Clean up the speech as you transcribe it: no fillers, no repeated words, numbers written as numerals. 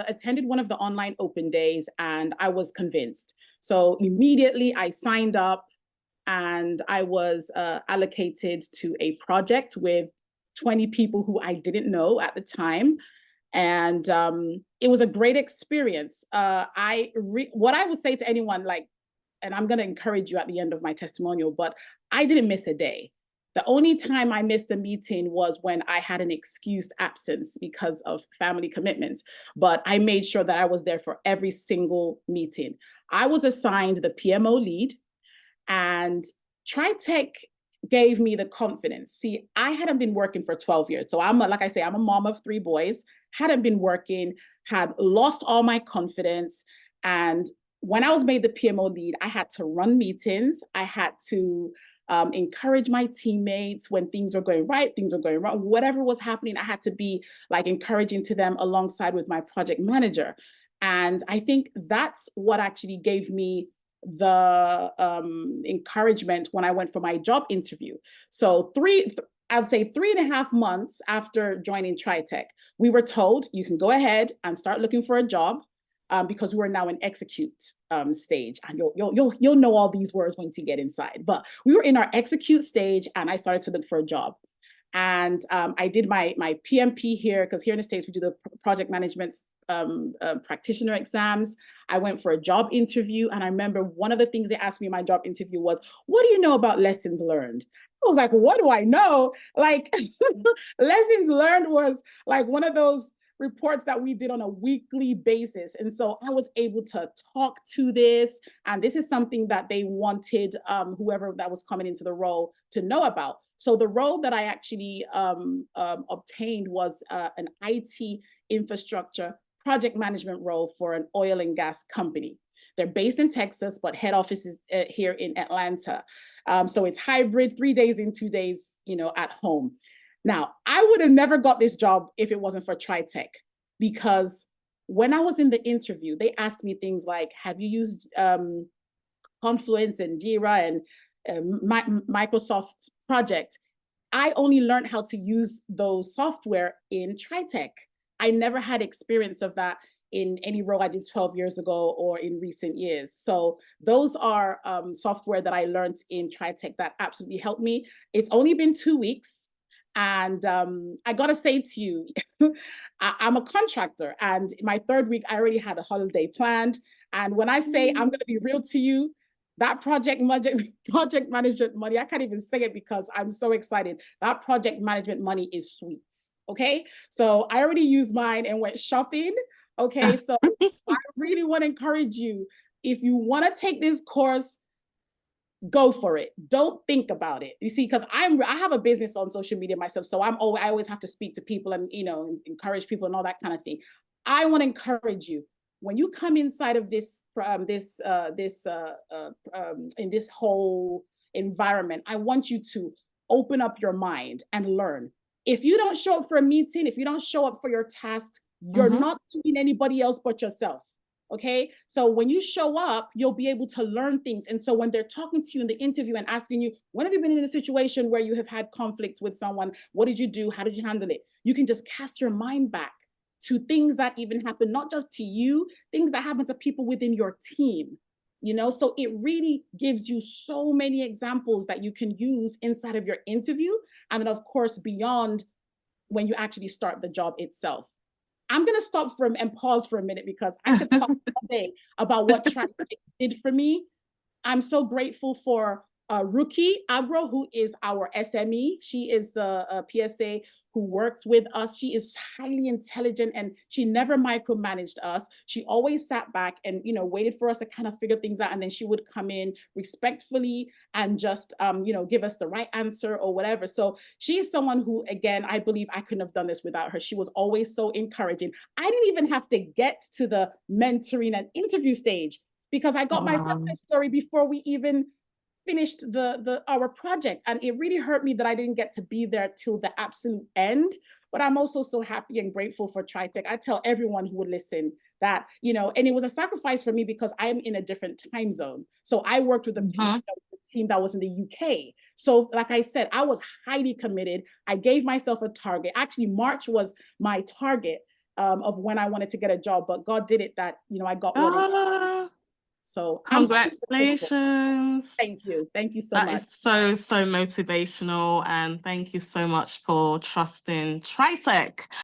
attended one of the online open days and I was convinced. So immediately I signed up and I was allocated to a project with 20 people who I didn't know at the time. And it was a great experience. What I would say to anyone, like, and I'm going to encourage you at the end of my testimonial, but I didn't miss a day. The only time I missed a meeting was when I had an excused absence because of family commitments, but I made sure that I was there for every single meeting. I was assigned the PMO lead, and Tritek gave me the confidence. See, I hadn't been working for 12 years. So like I say, I'm a mom of 3 boys, hadn't been working, had lost all my confidence. And when I was made the PMO lead, I had to run meetings. I had to encourage my teammates when things were going right, things were going wrong, whatever was happening, I had to be like encouraging to them alongside with my project manager. And I think that's what actually gave me the encouragement when I went for my job interview. So I'd say 3.5 months after joining Tritek, we were told you can go ahead and start looking for a job because we were now in execute stage. And you'll know all these words once you get inside. But we were in our execute stage, and I started to look for a job. And I did my PMP here, because here in the States we do the project management practitioner exams. I went for a job interview, and I remember one of the things they asked me in my job interview was, what do you know about lessons learned? I was like, what do I know? Like lessons learned was like one of those reports that we did on a weekly basis. And so I was able to talk to this, and this is something that they wanted whoever that was coming into the role to know about. So the role that I actually obtained was an IT infrastructure project management role for an oil and gas company. They're based in Texas, but head office is here in Atlanta. So it's hybrid, 3 days in, 2 days, at home. Now, I would have never got this job if it wasn't for Tritek, because when I was in the interview, they asked me things like, have you used Confluence and Jira and Microsoft Project? I only learned how to use those software in Tritek. I never had experience of that in any role I did 12 years ago or in recent years. So those are software that I learned in Tritek that absolutely helped me. It's only been 2 weeks. And I gotta say to you, I'm a contractor, and my 3rd week, I already had a holiday planned. And when I say I'm gonna be real to you, that project management money, I can't even say it because I'm so excited. That project management money is sweet, okay? So I already used mine and went shopping, okay? So I really wanna encourage you, if you wanna take this course, go for it. Don't think about it. You see, because I have a business on social media myself, so I always have to speak to people and encourage people and all that kind of thing. I want to encourage you, when you come inside of this in this whole environment, I want you to open up your mind and learn. If you don't show up for a meeting, if you don't show up for your task, you're not doing anybody else but yourself. Okay, so when you show up, you'll be able to learn things. And so when they're talking to you in the interview and asking you, when have you been in a situation where you have had conflicts with someone? What did you do? How did you handle it? You can just cast your mind back to things that even happen, not just to you, things that happen to people within your team. So it really gives you so many examples that you can use inside of your interview. And then, of course, beyond when you actually start the job itself. I'm going to stop and pause for a minute, because I could talk all day about what Tritek did for me. I'm so grateful for Ruki Abro, who is our SME. She is the PSA who worked with us. She is highly intelligent, and she never micromanaged us. She always sat back and, waited for us to kind of figure things out. And then she would come in respectfully and just, give us the right answer or whatever. So she's someone who, again, I believe I couldn't have done this without her. She was always so encouraging. I didn't even have to get to the mentoring and interview stage, because I got my success story before we even finished our project. And it really hurt me that I didn't get to be there till the absolute end. But I'm also so happy and grateful for Tritek. I tell everyone who would listen that, and it was a sacrifice for me because I'm in a different time zone. So I worked with the team that was in the UK. So like I said, I was highly committed. I gave myself a target. Actually, March was my target. of when I wanted to get a job, but God did it that, you know, I got one. So I'm super grateful. Congratulations. Thank you. Thank you so That much. is so, so motivational. And thank you so much for trusting Tritek.